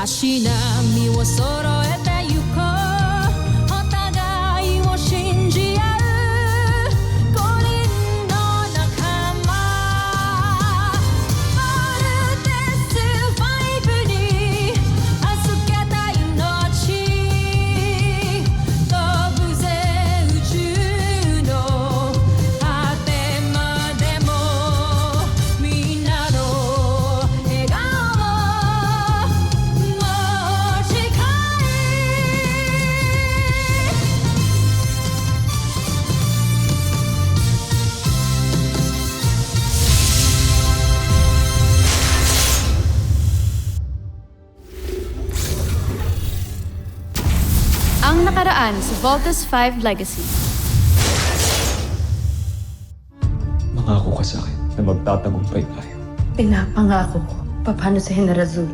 足並みを揃えてゆこうお互いを信じ合う五人の仲間まるでスファイブに預けた命飛ぶぜ宇宙の果てまでもみんなの笑顔も近いAng nakaraan sa Voltes 5 Legacy. Mangako ka sa akin na magtatagumpay tayo. Pinapangako ko. Paano sa General Zul?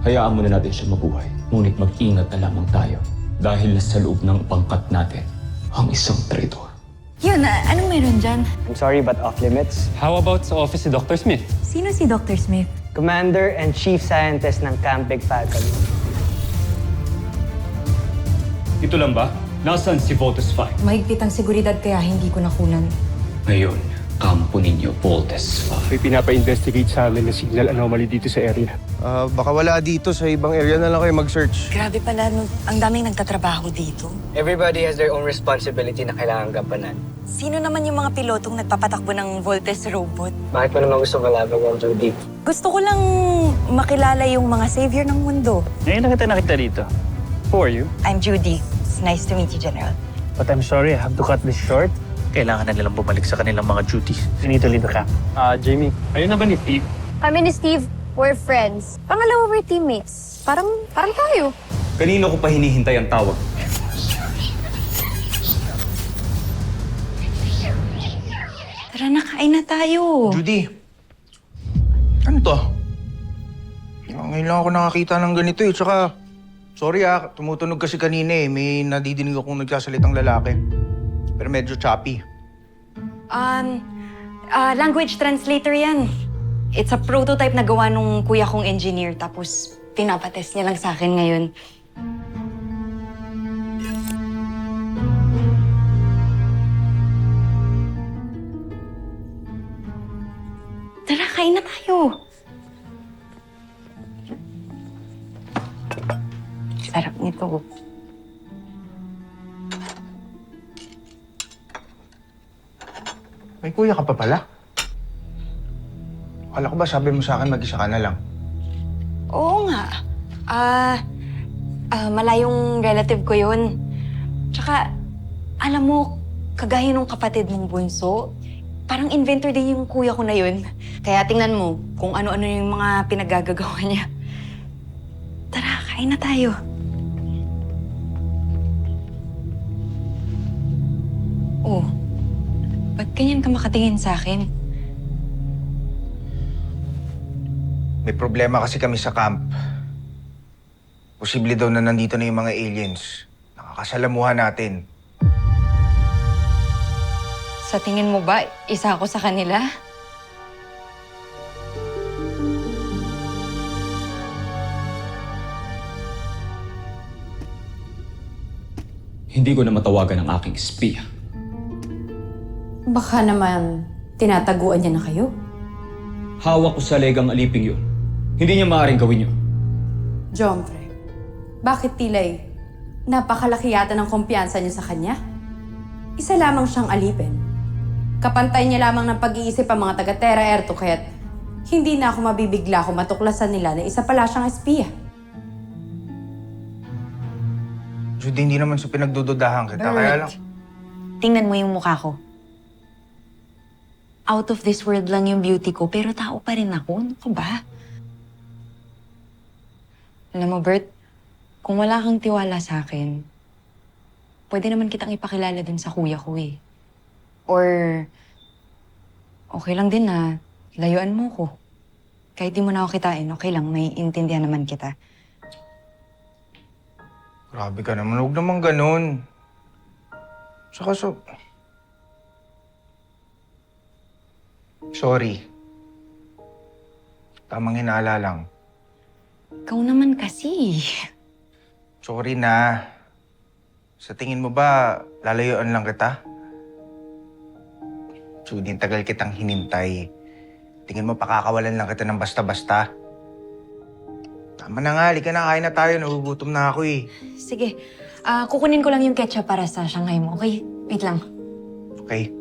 Hayaan mo na natin siya mabuhay. Ngunit mag-ingat na lamang tayo. Dahil nasa loob ng pangkat natin ang isang traitor. Yun, anong meron dyan? I'm sorry, but off limits. How about sa office si Dr. Smith? Sino si Dr. Smith? Commander and Chief Scientist ng Camp Big Falcon. Ito lang ba? Nasaan si Voltes 5? Mahigpit ang seguridad kaya hindi ko nakunan. Ngayon, kampo ninyo, Voltes 5. May pinapa-investigate sa amin na signal anomaly dito sa area. Baka wala dito. Sa ibang area na lang kayo mag-search. Grabe pala, ang daming nagtatrabaho dito. Everybody has their own responsibility na kailangan gampanan. Sino naman yung mga pilotong nagpapatakbo ng Voltes robot? Bakit mo naman gusto malaman yung Judy? Gusto ko lang makilala yung mga savior ng mundo. Ngayon na kita nakita dito. Who are you? I'm Judy. It's nice to meet you, General. But I'm sorry, I have to cut this short. Kailangan na nilang bumalik sa kanilang mga duties. You need to leave the camp. Jamie, ayun na ba ni Steve? Kami ni Steve, we're friends. Pangalawa, we're teammates. Parang tayo. Kanino ko pa hinihintay ang tawag? Tara na, kain na tayo. Judy, ano to? Ngayon lang ako nakakita ng ganito eh. Tsaka, sorry tumutunog kasi kanina eh. May nadidinig akong nagsasalitang lalaki. Pero medyo choppy. Language translator yan. It's a prototype na gawa nung kuya kong engineer. Tapos, pinapatest niya lang sa akin ngayon. Tara, kain na tayo. Sarap nito. May kuya ka pa pala? Akala ko ba sabi mo sa akin mag-isa ka na lang? Oo nga. Malayong relative ko yun. Tsaka, alam mo, kagaya nung kapatid mong bunso, parang inventor din yung kuya ko na yun. Kaya tingnan mo kung ano-ano yung mga pinaggagawa niya. Tara, kain na tayo. Oh, ba't ganyan ka makatingin sa akin? May problema kasi kami sa camp. Posible daw na nandito na yung mga aliens. Nakakasalamuhan natin. Sa tingin mo ba, isa ako sa kanila? Hindi ko na matawagan ang aking espiya. Baka naman, tinataguan niya na kayo. Hawak ko sa legang aliping yun. Hindi niya maaaring gawin yun. Jomfre, bakit tilay napakalaki yata ng kumpiyansa niyo sa kanya? Isa lamang siyang alipin. Kapantay niya lamang ng pag-iisip ang mga taga-Terra Erto kaya't hindi na ako mabibigla kung matuklasan nila na isa pala siyang espiya. Judy, hindi naman sa pinagdududahan kita. Kaya lang... Tingnan mo yung mukha ko. Out of this world lang yung beauty ko, pero tao pa rin ako. Ano ka ba? Alam mo, Bert, kung wala kang tiwala sa akin, pwede naman kitang ipakilala dun sa kuya ko eh. Or, okay lang din na layuan mo ko. Kahit di mo na ako kitain, okay lang, may intindihan naman kita. Grabe ka naman. Huwag naman ganun. Saka sorry. Tamang hinala lang. Ikaw naman kasi. Sorry na. Sa tingin mo ba, lalayuan lang kita? Judy, tagal kitang hinintay. Tingin mo pakakawalan lang kita ng basta-basta? Tama na nga, halika na, kain na tayo. Nagugutom na ako eh. Sige, kukunin ko lang yung ketchup para sa Shanghai mo, okay? Wait lang. Okay?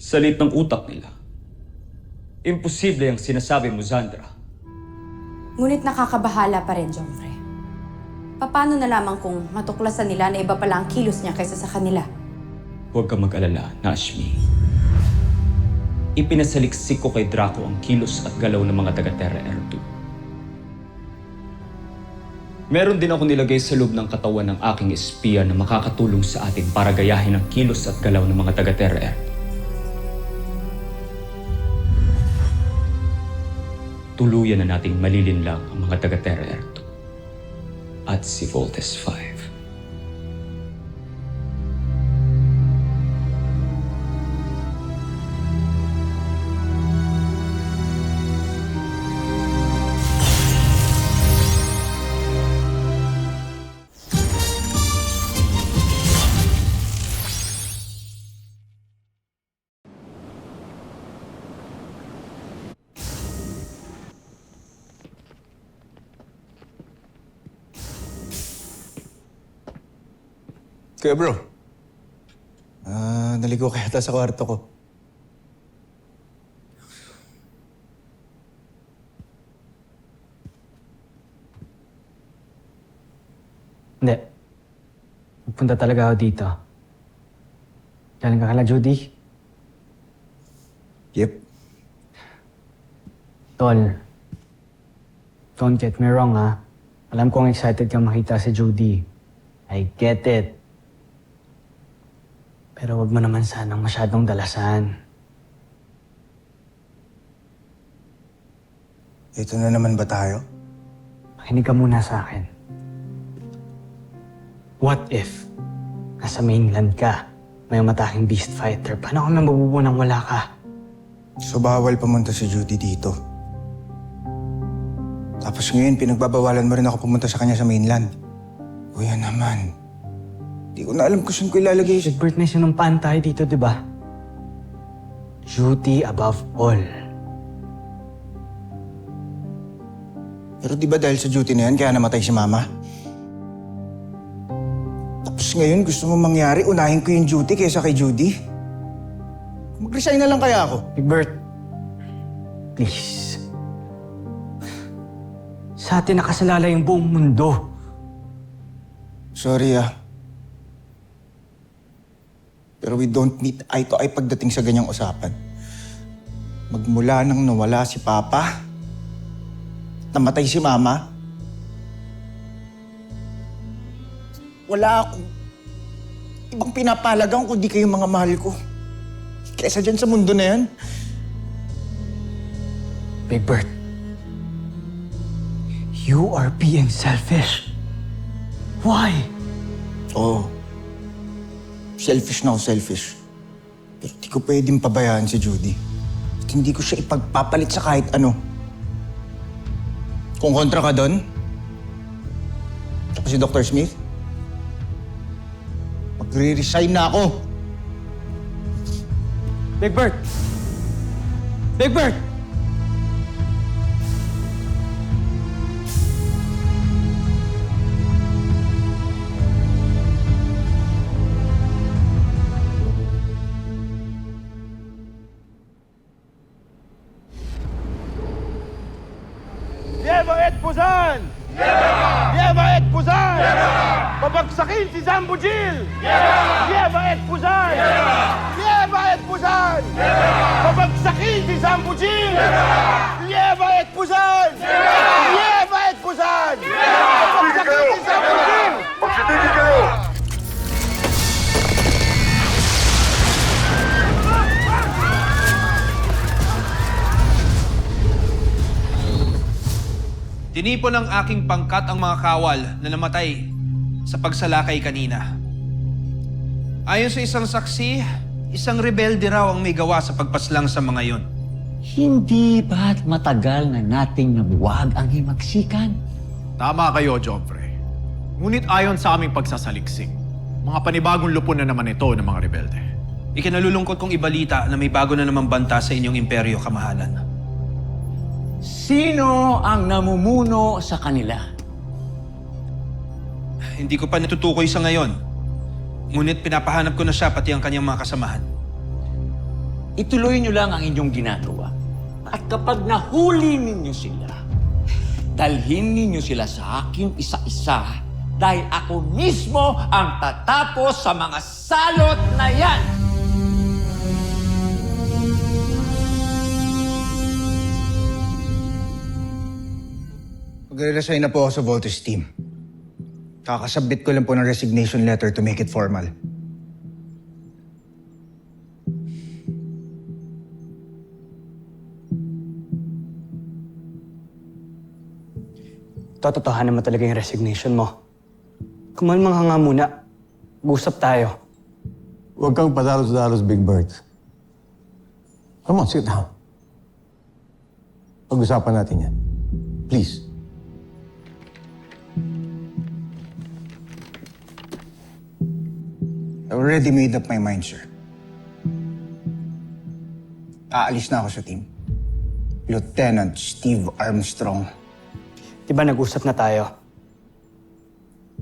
Sa lit ng utak nila, imposible ang sinasabi mo, Zandra. Ngunit nakakabahala pa rin, Jomfrey. Paano na lamang kung matuklasan nila na iba pala ang kilos niya kaysa sa kanila? Huwag kang mag-alala, Nashmi. Ipinasaliksik ko kay Draco ang kilos at galaw ng mga taga-Terra Air 2. Meron din ako nilagay sa loob ng katawan ng aking espiya na makakatulong sa atin para gayahin ang kilos at galaw ng mga taga-Terra Air 2. Tuluyan na nating malilinlang ang mga taga-Terra Air 2 at si Voltes 5. Kuya bro, naligo kaya ata sa kwarto ko. Hindi. Magpunta talaga ako dito. Galing ka kala Judy? Yep. Tol, don't get me wrong ha. Alam kong excited kang makita si Judy. I get it. Pero wag mo naman sanang masyadong dalasan. Ito na naman ba tayo? Makinig ka muna sa akin. What if nasa mainland ka, may mataking beast fighter? Paano kami mabubuo nang wala ka? So bawal pumunta si Judy dito. Tapos ngayon, pinagbabawalan mo rin ako pumunta sa kanya sa mainland. Kuya naman, di ko na alam kung saan ko ilalagay siya. Egbert, may sinumpaan tayo dito, di ba? Duty above all. Pero di ba dahil sa duty na yan, kaya namatay si Mama? Tapos ngayon, gusto mo mangyari, unahin ko yung duty kaysa kay Judy? Mag-resign na lang kaya ako. Egbert, please. Sa atin nakasalala yung buong mundo. Sorry pero we don't meet eye to eye pagdating sa ganyang usapan. Magmula nang nawala si Papa, namatay si Mama, wala akong ibang pinapalagang kundi kayong mga mahal ko. Kesa dyan sa mundo na yan. Big Bird, you are being selfish. Why? Oo. Selfish na ako, selfish. Pero di ko pwedeng pabayaan si Judy. At hindi ko siya ipagpapalit sa kahit ano. Kung kontra ka doon, tapos si Dr. Smith, magre-resign na ako. Big Bird! Big Bird! Yeva et Puzan! Yeva et Puzan! Babagsakin si Zambujil! Yeva et Puzan! Yeva et Puzan! Babagsakin si Zambujil! Yeva et Puzan! Yeva et Puzan! Babagsakin si Zambujil! Magsitigil kayo! Tinipon ng aking pangkat ang mga kawal na namatay sa pagsalakay kanina. Ayon sa isang saksi, Isang rebelde raw ang may gawa sa pagpaslang sa mga yon. Hindi ba't matagal na nating nabuwag ang himagsikan? Tama kayo, Joffrey. Ngunit ayon sa aming pagsasaliksik, mga panibagong lupon na naman ito ng mga rebelde. Ikinalulungkot kong ibalita na may bago na namang banta sa inyong imperyo, kamahalan. Sino ang namumuno sa kanila? Hindi ko pa natutukoy sa ngayon. Ngunit pinapahanap ko na siya pati ang kanyang mga kasamahan. Ituloy niyo lang ang inyong ginagawa. At kapag nahuli ninyo sila, dalhin ninyo sila sa akin isa-isa dahil ako mismo ang tatapos sa mga salot na yan! Mag-resign na po ako sa Voltes team. Kakasubmit ko lang po ng resignation letter to make it formal. Tototohanan mo talaga yung resignation mo. Kumalmang ka nga muna. Mag-usap tayo. Huwag kang padalos-dalos, Big Bird. Come on, sit down. Pag-usapan natin yan. Please. I already made up my mind, sir. Aalis na ako sa team. Lieutenant Steve Armstrong. Di ba nag-usap na tayo?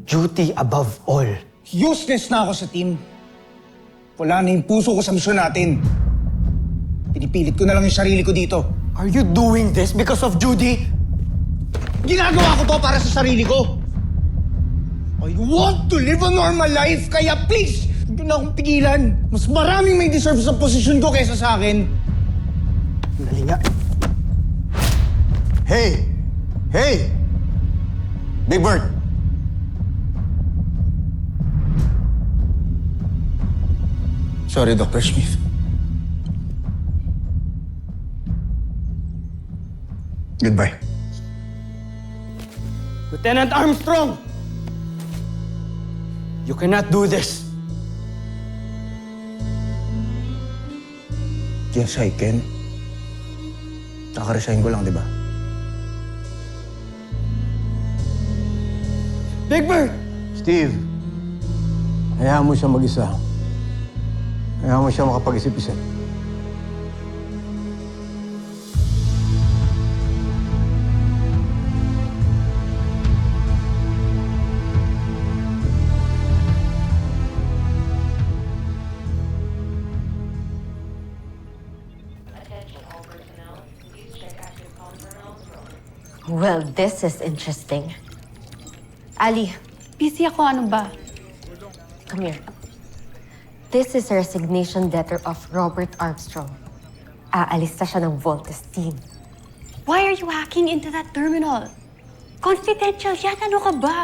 Duty above all. Useless na ako sa team. Wala na yung puso ko sa misyon natin. Pinipilit ko na lang yung sarili ko dito. Are you doing this because of Judy? Ginagawa ko to para sa sarili ko. I want to live a normal life, kaya please, huwag na akong pigilan. Mas maraming may deserve sa posisyon ko kaysa sa akin. Dali nga. Hey! Hey! Big Bird! Sorry, Dr. Smith. Goodbye. Lieutenant Armstrong! You cannot do this. Yes, I can. Nakaresign ko lang, di ba? Big Bird! Steve, hayaan mo siya mag-isa. Hayaan mo siya makapag-isip-isip. Well, this is interesting. Ali, Busy ako, ano ba? come here. This is a resignation letter of Robert Armstrong. Aalis na siya ng Voltes team. Why are you hacking into that terminal? Confidential yan, ano ka ba?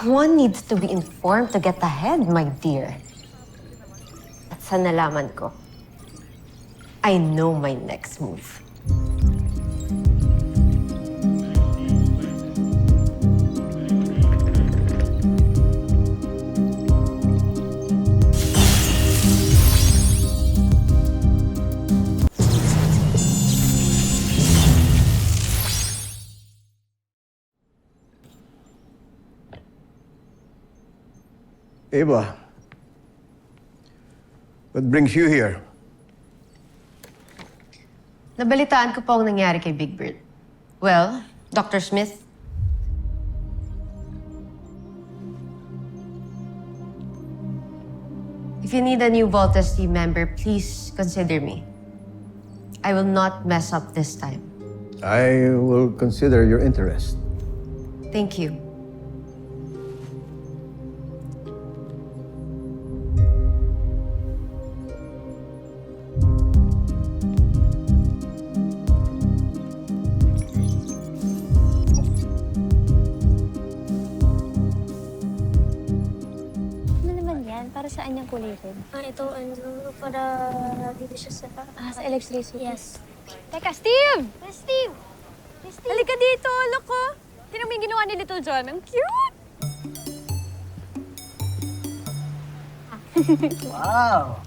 One needs to be informed to get ahead, my dear. At sa nalaman ko, I know my next move. Eva, what brings you here? Nabalitaan ko po ang nangyari kay Big Bird. Well, Dr. Smith, if you need a new Voltes team member, please consider me. I will not mess up this time. I will consider your interest. Thank you. Para saan yung kulay red? Ito, para dito siya sa electricity. Yes. Teka, Steve! Steve! Halika dito, look ko. Tingnan mo yung ginawa ni Little John. Ang cute! Wow!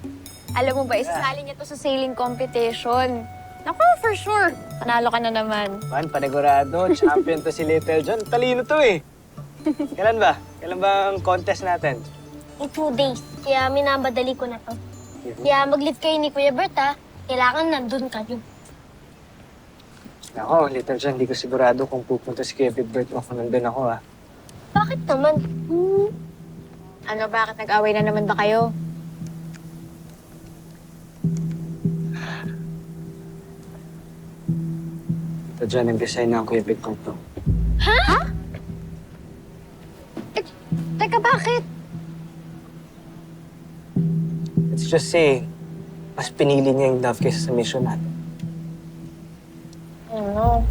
Alam mo ba, isasali niya to sa sailing competition. Naku, for sure. Panalo ka na naman. Man, panigurado. Champion to si Little John. Talino to eh. Kailan ba? Kailan ba ang contest natin? In 2 days. Kaya minabadali ko na to. Kaya mag-live kayo ni Kuya Bert, ha? Kailangan nandun kayo. Ako, Little John, hindi ko sigurado kung pupunta si Kuya Bert o kung nandun ako, ah. Bakit naman? Ano, bakit nag-away na naman ba kayo? Little John, nag-design na ang Kuya Bert to. Ha? Teka, bakit? Let's just say, mas pinili niya yung love kaysa sa mission natin. Ano?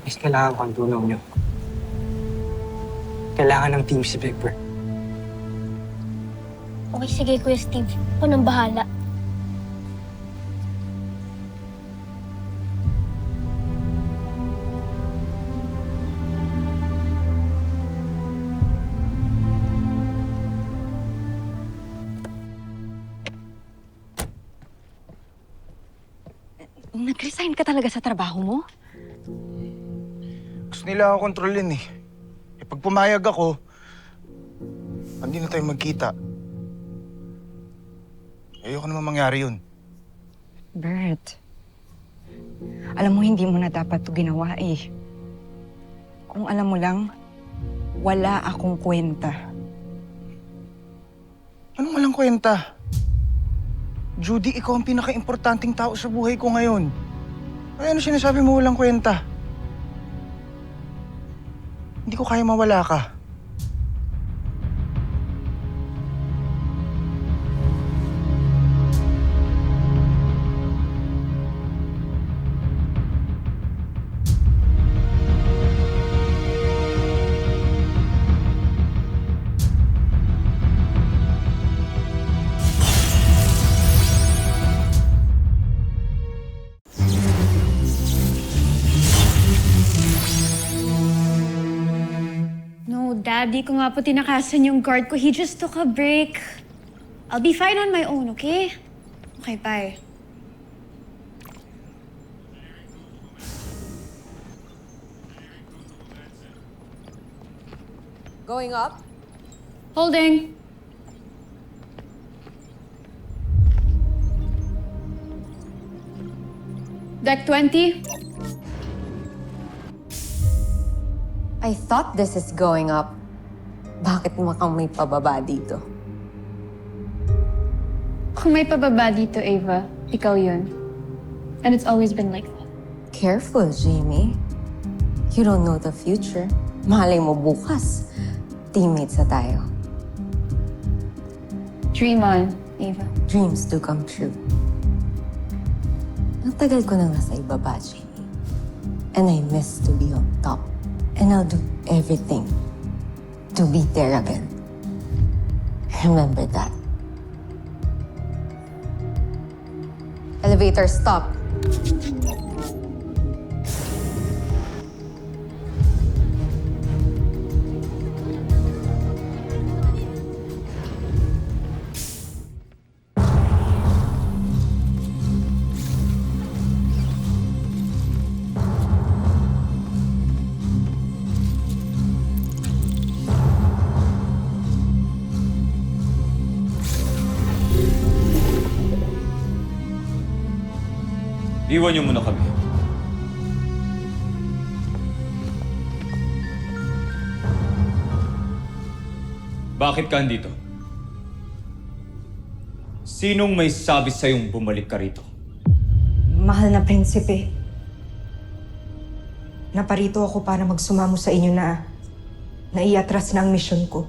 Mas kailangan ko ang tulong niyo. Kailangan ng team si Big Bird. Okay, sige, Kuya Steve. Ako nang bahala. Nag-resign ka talaga sa trabaho mo? Gusto nila ako kontrolin eh. Pag pumayag ako, hindi na tayo magkita. Ayoko naman mangyari yun. Bert, alam mo hindi mo na dapat ito ginawa eh. Kung alam mo lang, wala akong kwenta. Anong walang kwenta? Judy, ikaw ang pinaka-importanting tao sa buhay ko ngayon. Ay, ano sinasabi mo walang kwenta? Hindi ko kaya mawala ka. Dad, di ko nga po tinakasan yung guard ko. He just took a break. I'll be fine on my own, okay? Okay, bye. Going up? Holding. Deck 20. I thought this is going up. Bakit mukhang may pababa dito? Kung may pababa dito, Ava, ikaw yun. And it's always been like that. Careful, Jamie. You don't know the future. Malay mo bukas. Teammates na tayo. Dream on, Ava. Dreams do come true. Ang tagal ko nang nasa ibaba, Jamie. And I miss to be on top. And I'll do everything to be there again. Remember that. Elevator, stop. Iwan niyo muna kami. Bakit ka andito? Sinong may sabi sa'yong bumalik ka rito? Mahal na prinsipe, naparito ako para magsumamo sa inyo na naiatras na ang misyon ko.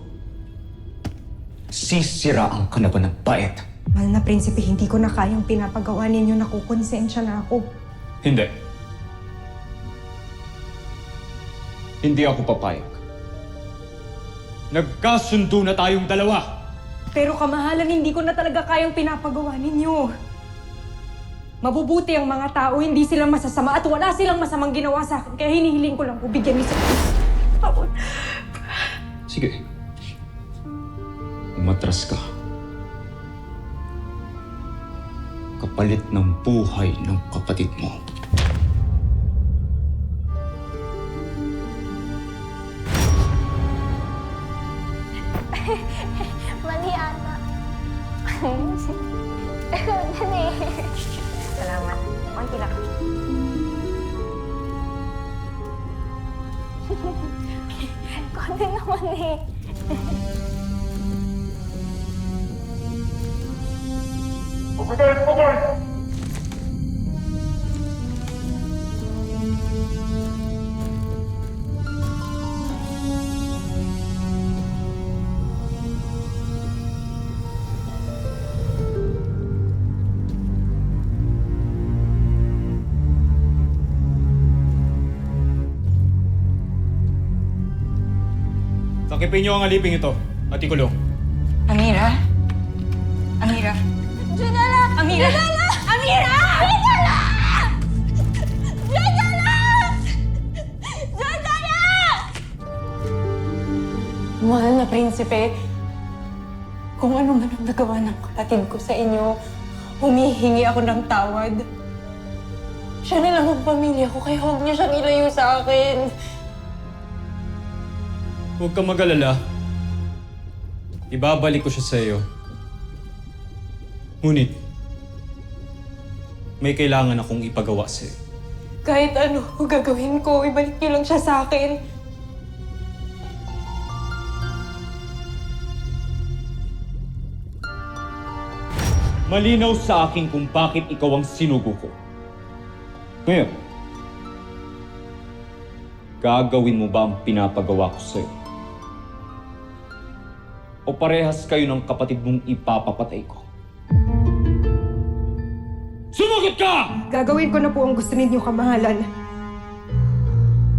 Sisiraan ka na ba ng bait? Mahal na prinsipe, hindi ko na kayang pinapagawa ninyo, nakukonsensya na ako. Hindi. Hindi ako papayag. Nagkasundo na tayong dalawa. Pero kamahalan, hindi ko na talaga kayang pinapagawa ninyo. Mabubuti ang mga tao, hindi sila masasama at wala silang masamang ginawa sa akin. Kaya hinihiling ko lang po, bigyan niyo sa akin. Sige. Kung umatras ka. Kapalit ng buhay ng kapatid mo. Mali ata. Dali. Salamat. Konti lang. Konti naman eh. Sakipin niyo ang aliping ito at ikulong. Amira? Amira? Junala! Amira! Junala! Amira! Junala! Junala! Junala! Mahal na prinsipe, kung ano man ang nagawa ng kapatid ko sa inyo, humihingi ako ng tawad. Siya na lang ang pamilya ko, kaya huwag niyo siyang ilayo sa akin. Huwag kang mag-alala. Ibabalik ko siya sa iyo. Ngunit, may kailangan akong ipagawa sa iyo. Kahit ano gagawin ko, ibalik niyo lang siya sa akin. Malinaw sa akin kung bakit ikaw ang sinugo ko. Ngayon, gagawin mo ba ang pinapagawa ko sa'yo? O parehas kayo ng kapatid mong ipapapatay ko? Sumagot ka! Gagawin ko na po ang gusto ninyo, kamahalan.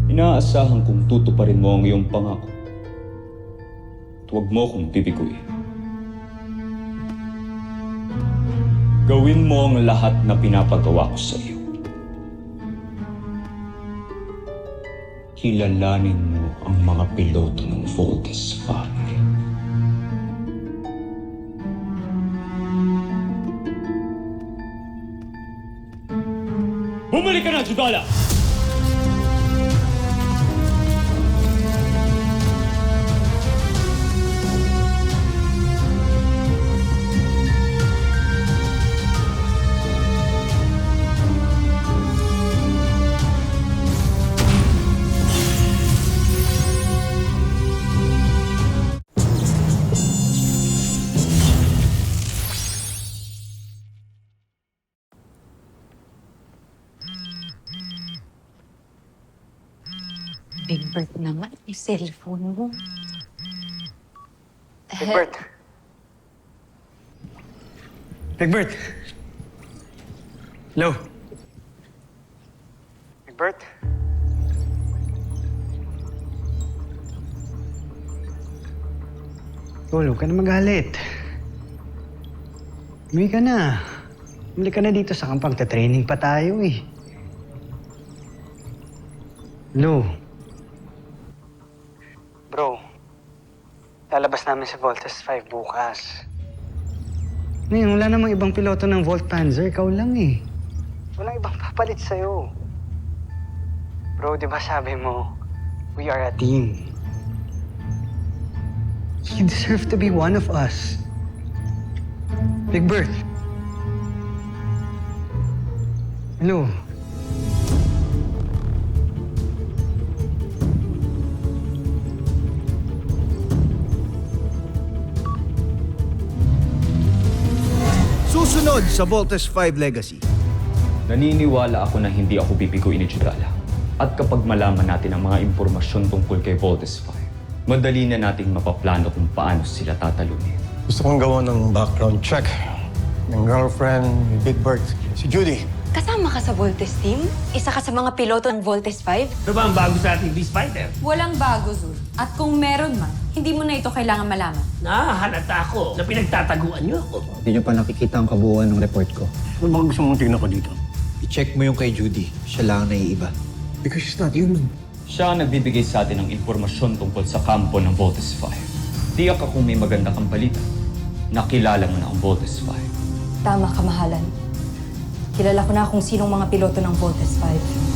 Inaasahan kong tutuparin mo ang iyong pangako. At huwag mo akong bibiguin. Gawin mo ang lahat na pinapagawa ko sa iyo. Kilalanin mo ang mga piloto ng Voltes family. Bumalik ka na, Judala! Big Bird naman, yung cellphone mo. Big Bert! Big Bert! Hello? Big Bert? Huwag ka na magalit. Umuwi ka na. Umuwi ka na dito sa kampang. Training pa tayo eh. Hello? Bro, lalabas namin sa Voltes 5 bukas. Ngayon, wala namang ibang piloto ng Volt Panzer. Ikaw lang eh. Walang ibang papalit sa'yo. Bro, di ba sabi mo, we are a team. You deserve to be one of us. Big Bird. Hello? Susunod sa Voltes 5 Legacy. Naniniwala ako na hindi ako bibiguin ni Judala. At kapag malaman natin ang mga impormasyon tungkol kay Voltes 5, madali na nating mapaplano kung paano sila tatalunin. Gusto kong gawa ng background check ng girlfriend ni Big Bird, si Judy. Kasama ka sa Voltes team? Isa ka sa mga piloto ng Voltes 5? Ano ba ang bago sa ating Beast-Fighter? Walang bago, Zul. At kung meron man, hindi mo na ito kailangan malaman. Nahahalata ako na pinagtataguan niyo ako. Hindi niyo pa nakikita ang kabuuan ng report ko. Ano bang gusto mong tingnan ko dito? I-check mo yung kay Judy. Siya lang ang naiiba. Because she's not human. Siya ang nagbibigay sa atin ng impormasyon tungkol sa kampo ng Voltes 5. Tiyak akong may maganda kang balita. nakilala mo na ang Voltes 5. Tama ka, mahalan. Kilala ko na kung sinong mga piloto ng Voltes 5.